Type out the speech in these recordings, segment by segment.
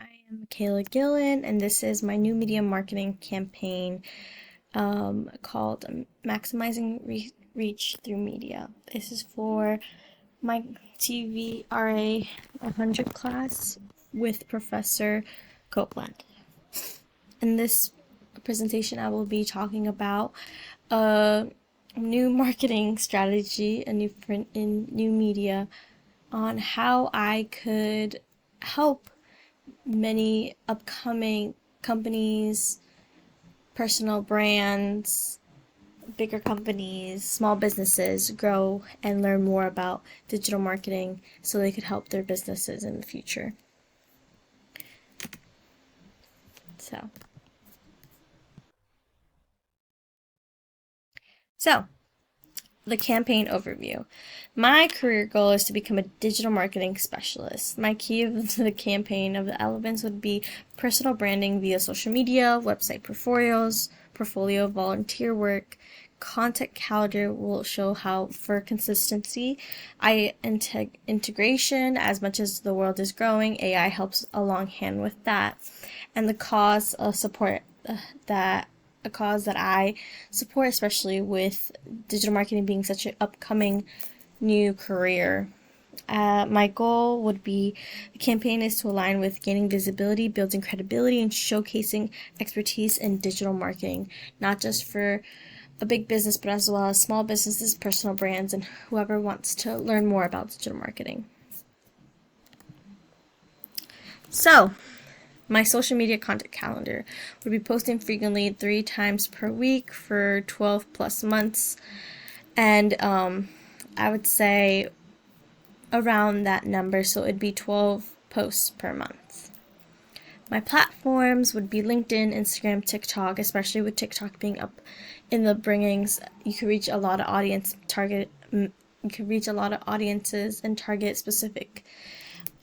I am Michaela Gillen, and this is my new media marketing campaign called Maximizing Reach Through Media. This is for my TVRA 100 class with Professor Copeland. In this presentation, I will be talking about a new marketing strategy, a new print in new media, on how I could help many upcoming companies, personal brands, bigger companies, small businesses grow and learn more about digital marketing so they could help their businesses in the future. So, the campaign overview. My career goal is to become a digital marketing specialist. My key of the campaign of the elements would be personal branding via social media, website portfolio, volunteer work. Content calendar will show how for consistency. Integration, as much as the world is growing, AI helps along hand with that. And the cause of support that a cause that I support, especially with digital marketing being such an upcoming new career. My goal would be the campaign is to align with gaining visibility, building credibility, and showcasing expertise in digital marketing, not just for a big business, but as well as small businesses, personal brands, and whoever wants to learn more about digital marketing. So, my social media content calendar would be posting frequently 3 times per week for 12 plus months, and I would say around that number, so it'd be 12 posts per month. My platforms would be LinkedIn, Instagram, TikTok, especially with TikTok being up in the bringings. You could reach a lot of audiences and target specific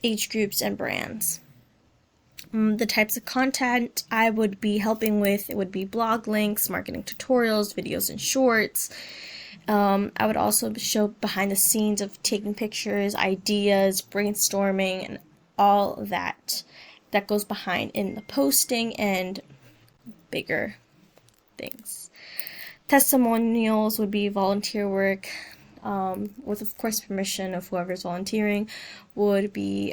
age groups and brands. The types of content I would be helping with, it would be blog links, marketing tutorials, videos and shorts. I would also show behind the scenes of taking pictures, ideas, brainstorming, and all that goes behind in the posting and bigger things. Testimonials would be volunteer work, with of course permission of whoever's volunteering, would be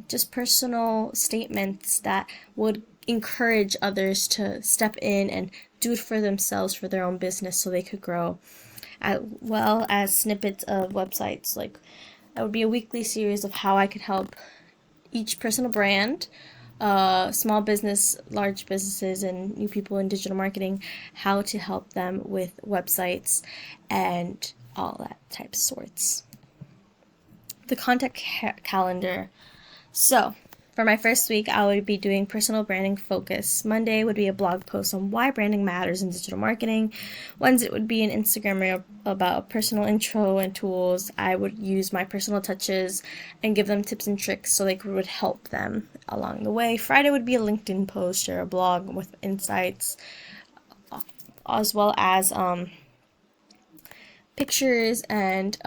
just personal statements that would encourage others to step in and do it for themselves, for their own business, so they could grow, as well as snippets of websites. Like, that would be a weekly series of how I could help each personal brand, small business, large businesses, and new people in digital marketing, how to help them with websites and all that type of sorts. The content calendar. So, for my first week, I would be doing personal branding focus. Monday would be a blog post on why branding matters in digital marketing. Wednesday would be an Instagram reel about personal intro and tools. I would use my personal touches and give them tips and tricks so they would help them along the way. Friday would be a LinkedIn post or a blog with insights, as well as pictures and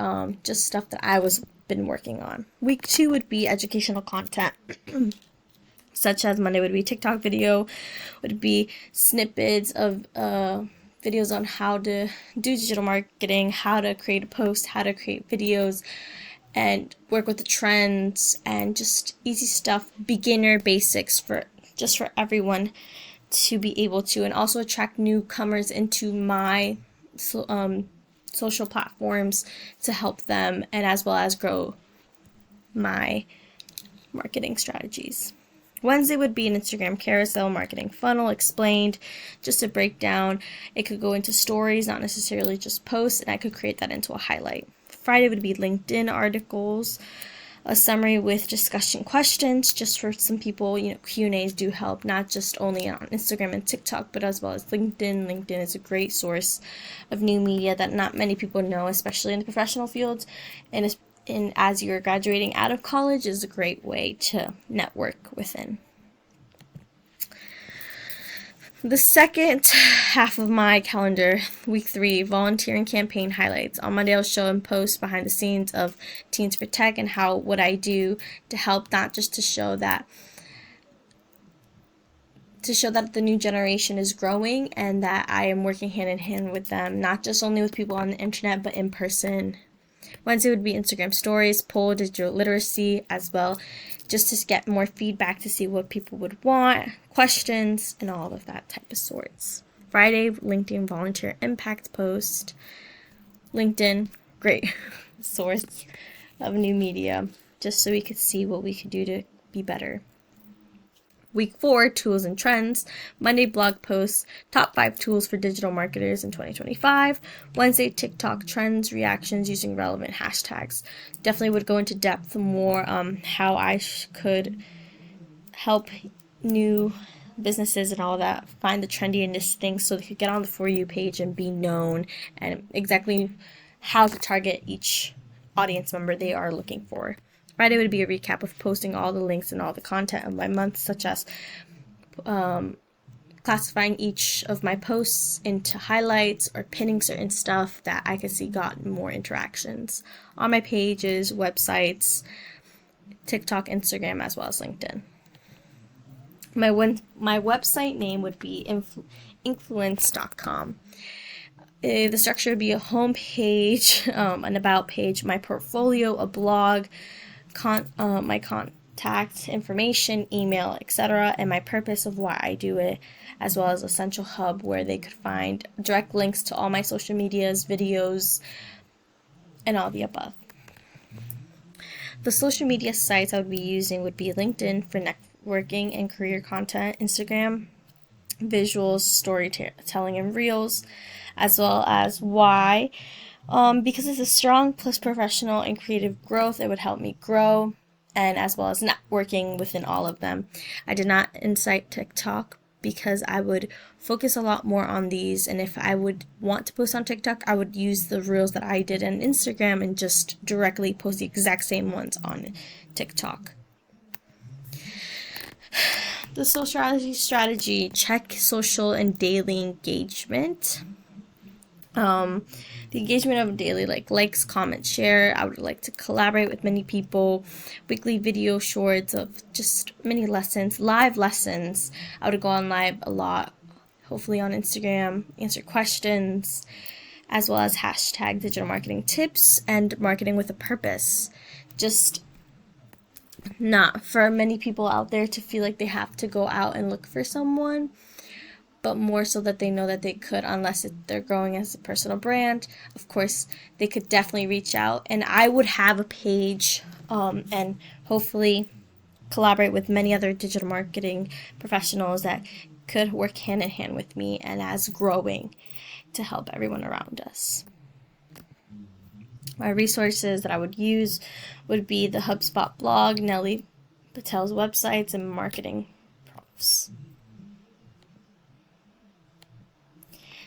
just stuff that I was been working on. Week 2 would be educational content, such as Monday would be TikTok video, would be snippets of videos on how to do digital marketing, how to create a post, how to create videos, and work with the trends, and just easy stuff, beginner basics for everyone to be able to, and also attract newcomers into my social platforms to help them, and as well as grow my marketing strategies. Wednesday would be an Instagram carousel marketing funnel explained, just a breakdown. It could go into stories, not necessarily just posts, and I could create that into a highlight. Friday would be LinkedIn articles, a summary with discussion questions, just for some people. Q&As do help, not just only on Instagram and TikTok, but as well as LinkedIn. LinkedIn is a great source of new media that not many people know, especially in the professional fields, and as you're graduating out of college, is a great way to network within. The second half of my calendar, week 3, volunteering campaign highlights. On Monday, I'll show and post behind the scenes of Teens for Tech and what I do to help, not just to show that to show that the new generation is growing and that I am working hand in hand with them, not just only with people on the internet, but in person. Wednesday would be Instagram stories, poll, digital literacy as well, just to get more feedback to see what people would want, questions, and all of that type of sorts. Friday, LinkedIn volunteer impact post. LinkedIn, great source of new media, just so we could see what we could do to be better. Week 4, tools and trends. Monday, blog posts, top 5 tools for digital marketers in 2025. Wednesday, TikTok trends, reactions using relevant hashtags. Definitely would go into depth more how I could help new businesses and all that find the trendiest things so they could get on the For You page and be known, and exactly how to target each audience member they are looking for. Friday would be a recap of posting all the links and all the content of my month, such as classifying each of my posts into highlights or pinning certain stuff that I could see got more interactions on my pages, websites, TikTok, Instagram, as well as LinkedIn. My website name would be influence.com. The structure would be a home page, an about page, my portfolio, a blog, my contact information, email, etc., and my purpose of why I do it, as well as a central hub where they could find direct links to all my social medias, videos, and all the above. The social media sites I would be using would be LinkedIn for networking and career content, Instagram, visuals, storytelling, and reels, as well as why. Because it's a strong plus professional and creative growth, it would help me grow, and as well as networking within all of them. I did not incite TikTok because I would focus a lot more on these, and if I would want to post on TikTok, I would use the reels that I did on Instagram and just directly post the exact same ones on TikTok. The social strategy, check social and daily engagement. The engagement of daily likes, comments, share. I would like to collaborate with many people. Weekly video shorts of just mini lessons, live lessons. I would go on live a lot, hopefully on Instagram, answer questions, as well as hashtag digital marketing tips and marketing with a purpose. Just not for many people out there to feel like they have to go out and look for someone, but more so that they know that they could, unless they're growing as a personal brand. Of course, they could definitely reach out, and I would have a page and hopefully collaborate with many other digital marketing professionals that could work hand in hand with me and as growing to help everyone around us. My resources that I would use would be the HubSpot blog, Nelly Patel's websites, and marketing profs.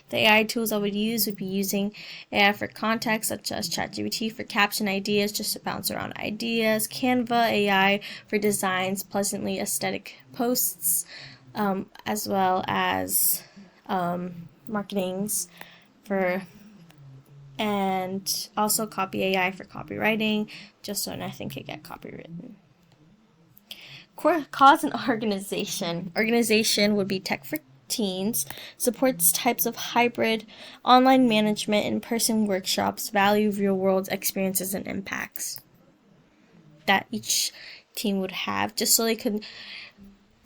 The AI tools I would use would be using AI for context, such as ChatGPT for caption ideas, just to bounce around ideas, Canva AI for designs, pleasantly aesthetic posts, as well as marketings for, and also Copy AI for copywriting, just so nothing could get copywritten. Cause and organization. Organization would be tech for teens, supports types of hybrid, online management, in-person workshops, value real-world experiences and impacts that each team would have, just so they could,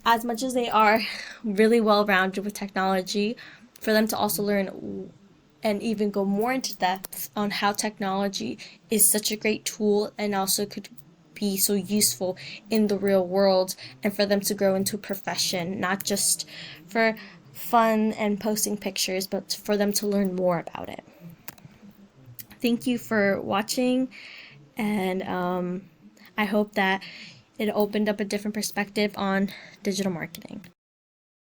as much as they are really well-rounded with technology, for them to also learn and even go more into depth on how technology is such a great tool and also could be so useful in the real world, and for them to grow into a profession, not just for fun and posting pictures, but for them to learn more about it. Thank you for watching, and I hope that it opened up a different perspective on digital marketing.